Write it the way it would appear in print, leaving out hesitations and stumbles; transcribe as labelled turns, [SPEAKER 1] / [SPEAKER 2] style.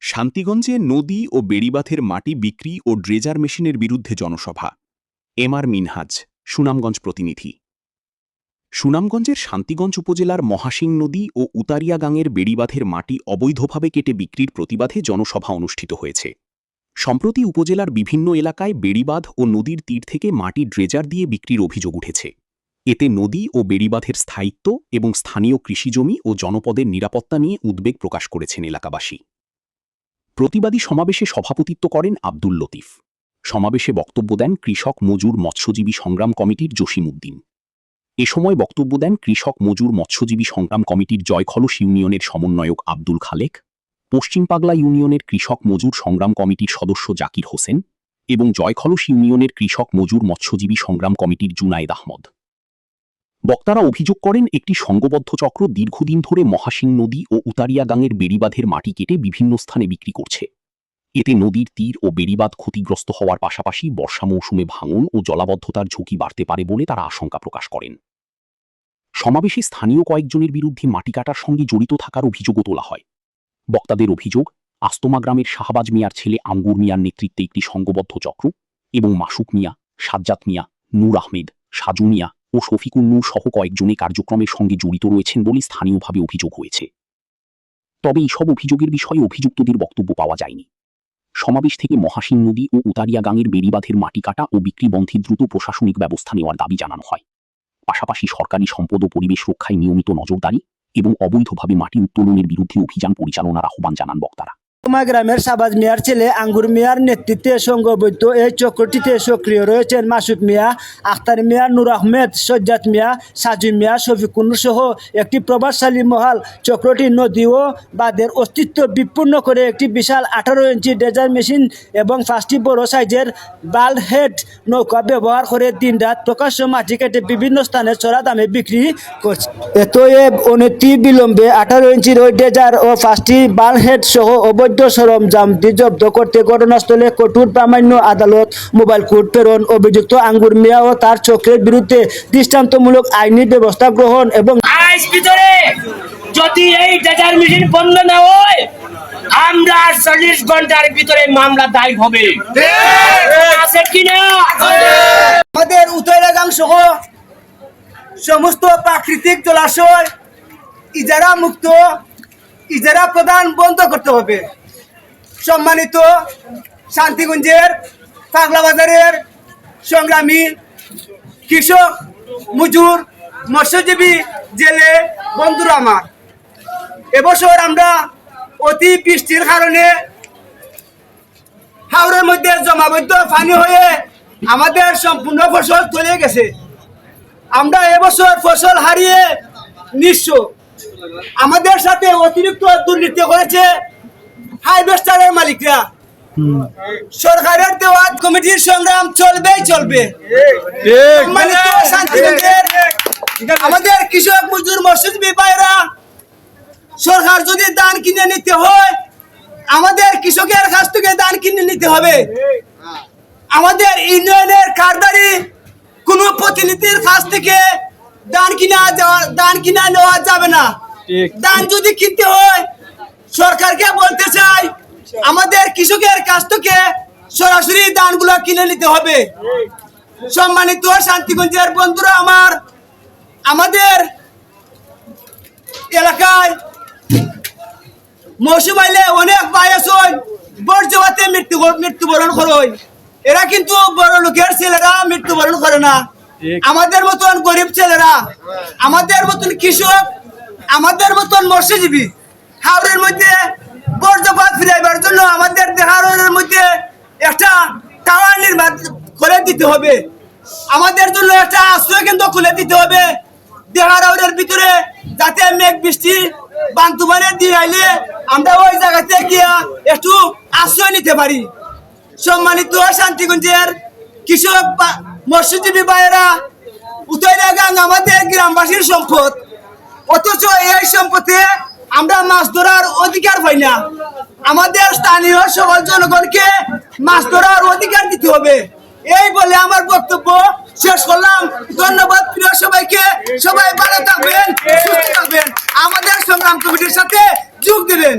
[SPEAKER 1] শান্তিগঞ্জে নদী ও বেড়িবাঁধের মাটি বিক্রি ও ড্রেজার মেশিনের বিরুদ্ধে জনসভা। এমআর মিনহাজ, সুনামগঞ্জ প্রতিনিধি। সুনামগঞ্জের শান্তিগঞ্জ উপজেলার মহাসিং নদী ও উতারিয়াগাঙের বেড়িবাঁধের মাটি অবৈধভাবে কেটে বিক্রির প্রতিবাদে জনসভা অনুষ্ঠিত হয়েছে। সম্প্রতি উপজেলার বিভিন্ন এলাকায় বেড়িবাঁধ ও নদীর তীর থেকে মাটি ড্রেজার দিয়ে বিক্রির অভিযোগ উঠেছে। এতে নদী ও বেড়িবাঁধের স্থায়িত্ব এবং স্থানীয় কৃষিজমি ও জনপদের নিরাপত্তা নিয়ে উদ্বেগ প্রকাশ করেছেন এলাকাবাসী। প্রতিবাদী সমাবেশে সভাপতিত্ব করেন আব্দুল লতিফ। সমাবেশে বক্তব্য দেন কৃষক মজুর মৎস্যজীবী সংগ্রাম কমিটির জসিম উদ্দিন। এ সময় বক্তব্য দেন কৃষক মজুর মৎস্যজীবী সংগ্রাম কমিটির জয়খলস ইউনিয়নের সমন্বয়ক আব্দুল খালেক, পশ্চিম পাগলা ইউনিয়নের কৃষক মজুর সংগ্রাম কমিটির সদস্য জাকির হোসেন এবং জয়খলস ইউনিয়নের কৃষক মজুর মৎস্যজীবী সংগ্রাম কমিটির জুনায়েদ আহমদ। বক্তারা অভিযোগ করেন একটি সংঘবদ্ধ চক্র দীর্ঘদিন ধরে মহাসিং নদী ও উতারিয়াগাঙের বেড়িবাঁধের মাটি কেটে বিভিন্ন স্থানে বিক্রি করছে। এতে নদীর তীর ও বেড়িবাঁধ ক্ষতিগ্রস্ত হওয়ার পাশাপাশি বর্ষা মৌসুমে ভাঙন ও জলাবদ্ধতার ঝুঁকি বাড়তে পারে বলে তারা আশঙ্কা প্রকাশ করেন। সমাবেশে স্থানীয় কয়েকজনের বিরুদ্ধে মাটি কাটার সঙ্গে জড়িত থাকার অভিযোগও তোলা হয়। বক্তাদের অভিযোগ, আস্তমা গ্রামের শাহবাজ মিয়ার ছেলে আঙ্গুর মিয়ার নেতৃত্বে একটি সংঘবদ্ধ চক্র এবং মাসুক মিয়া, সাজ্জাদ মিয়া, নূর আহমেদ, সাজু মিয়া ও শফিকুল নূর সহ কয়েকজনে কার্যক্রমের সঙ্গে জড়িত রয়েছেন বলে স্থানীয়ভাবে অভিযোগ হয়েছে। তবে এইসব অভিযোগের বিষয়ে অভিযুক্তদের বক্তব্য পাওয়া যায়নি। সমাবেশ থেকে মহাসিং নদী ও উতারিয়াগাঙের বেড়িবাঁধের মাটি কাটা ও বিক্রি বন্ধে দ্রুত প্রশাসনিক ব্যবস্থা নেওয়ার দাবি জানানো হয়। পাশাপাশি সরকারি সম্পদ ও পরিবেশ রক্ষায় নিয়মিত নজরদারি এবং অবৈধভাবে মাটি উত্তোলনের বিরুদ্ধে অভিযান পরিচালনার আহ্বান জানান বক্তারা।
[SPEAKER 2] গ্রামের শাহবাজ মিয়ার ছেলে আঙ্গুর মিয়ার নেতৃত্বে সংঘবদ্ধ এই চক্রটিতে সক্রিয় রয়েছেন মাসুক মিয়া, আখতার মিয়া, নূর আহমেদ, সজ্জাদ মিয়া, সাজু মিয়া, শফিকুল সহ একটি প্রভাবশালী মহল। চক্রটি নদী ও বাঁধের অস্তিত্ব বিপন্ন করে একটি বিশাল 18 ইঞ্চি ড্রেজার মেশিন এবং 5টি বড় সাইজের বাল্ড হেড নৌকা ব্যবহার করে দিনরাত প্রকাশ্য মাটি কেটে বিভিন্ন স্থানে চড়া দামে বিক্রি করছে। এত অনতি বিলম্বে 18 ইঞ্চির ওই ড্রেজার ও 5টি বাল্ড হেড সহ অবৈধ সরঞ্জাম জব্দ করতে ঘটনাস্থলে কঠোর প্রামাণ্য আদালত মোবাইল কোর্ট প্রেরণ। অভিযুক্ত আঙ্গুর মিয়া ও তার চক্রের বিরুদ্ধে দৃষ্টান্তমূলক আইনি ব্যবস্থা গ্রহণ এবং
[SPEAKER 3] আজ ভিতরে যদি এই ড্রেজার মেশিন বন্ধ না হয় আমরা 40 ঘন্টার ভিতরে মামলা দায়ের হবে। আছে কিনা?
[SPEAKER 2] আমাদের উতারিয়াগাং সহ সমস্ত প্রাকৃতিক জলাশয় ইজারা মুক্ত, ইজারা প্রদান বন্ধ করতে হবে। সম্মানিত শান্তিগঞ্জের পাগলা বাজারের সংগ্রামী কৃষক মজুর মৎস্যজীবী জেলে বন্ধুরা আমার, এবছর আমরা অতি বৃষ্টির কারণে হাওরের মধ্যে জমাবদ্ধ পানি হয়ে আমাদের সম্পূর্ণ ফসল চলে গেছে। আমরা এবছর ফসল হারিয়ে নিঃস্ব। আমাদের সাথে অতিরিক্ত দুর্নীতি করেছে হাইভেস্টারের মালিকরা। সরকারের দেওয়া কমিটির সংগ্রাম চলবেই চলবে। আমাদের কৃষক মজুর মৎস্যজীবী ভাইরা, সরকার যদি ধান কিনে নিতে হয় আমাদের কৃষকের কাছ থেকে ধান কিনে নিতে হবে। আমাদের ইউনিয়নের কারদারি কোন প্রতিনিধির কাছ থেকে ধান কিনা নেওয়া যাবে না। ধান যদি কিনতে হয় সরকারকে বলতে চাই আমাদের কৃষকের কাছ থেকে সরাসরি ধানগুলো কিনে নিতে হবে। সম্মানিত শান্তিগঞ্জের বন্ধুরা আমার, আমাদের এলাকায় মৌসুম আইলে অনেক ভাই আছেন বর্জ্যপাতে মৃত্যুবরণ করে। এরা কিন্তু বড় লোকের ছেলেরা মৃত্যুবরণ করে না। আমাদের মতন গরিব ছেলেরা, আমাদের মতন কৃষক, আমাদের মতন মৎস্যজীবী হাওরের মধ্যে বর্জ্যপাত ফিরাইবার জন্য আমাদের দেহারের মধ্যে একটা টাওয়ার নির্মাণ করে দিতে হবে। আমাদের জন্য একটা আশ্রয় কেন্দ্র খুলে দিতে হবে দেহারের ভিতরে, যাতে মেঘ বৃষ্টি বান্তুবানে দিয়ে আইলে আমরা ওই জায়গাতে গিয়া একটু আশ্রয় নিতে পারি। সম্মানিত শান্তিগঞ্জের কৃষক মৎস্যজীবী ভাইয়েরা, উতারিয়াগাং আমাদের গ্রামবাসীর সম্পদ, অথচ এই সম্পদে আমরা মাছ ধরার অধিকার পাই না। আমাদের স্থানীয় সকল জনগণকে মাছ ধরার অধিকার দিতে হবে। এই বলে আমার বক্তব্য শেষ করলাম। ধন্যবাদ প্রিয় সবাইকে। সবাই ভালো থাকবেন, সুস্থ থাকবেন, আমাদের সংগ্রাম কমিটির সাথে যোগ দিবেন।